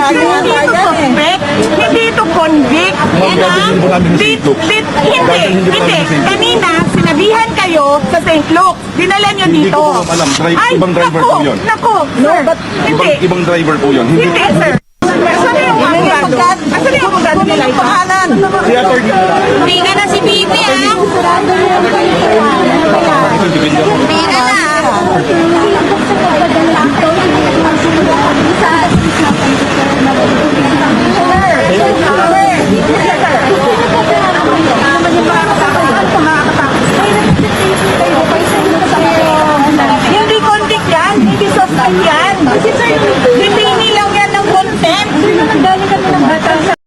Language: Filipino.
Hindi ito suspect. Hindi ito convict. Dadalhin po namin sa St. Luke. Hindi. Kanina, sinabihan kayo sa St. Luke. Dinala nyo Hindi dito. ko po alam. Ibang driver po yun. Naku, sir. Hindi. Ibang driver po yun. Hindi, sir. Asan yung abogado? Asan yung abogado nila? Si attorney. Hindi ka na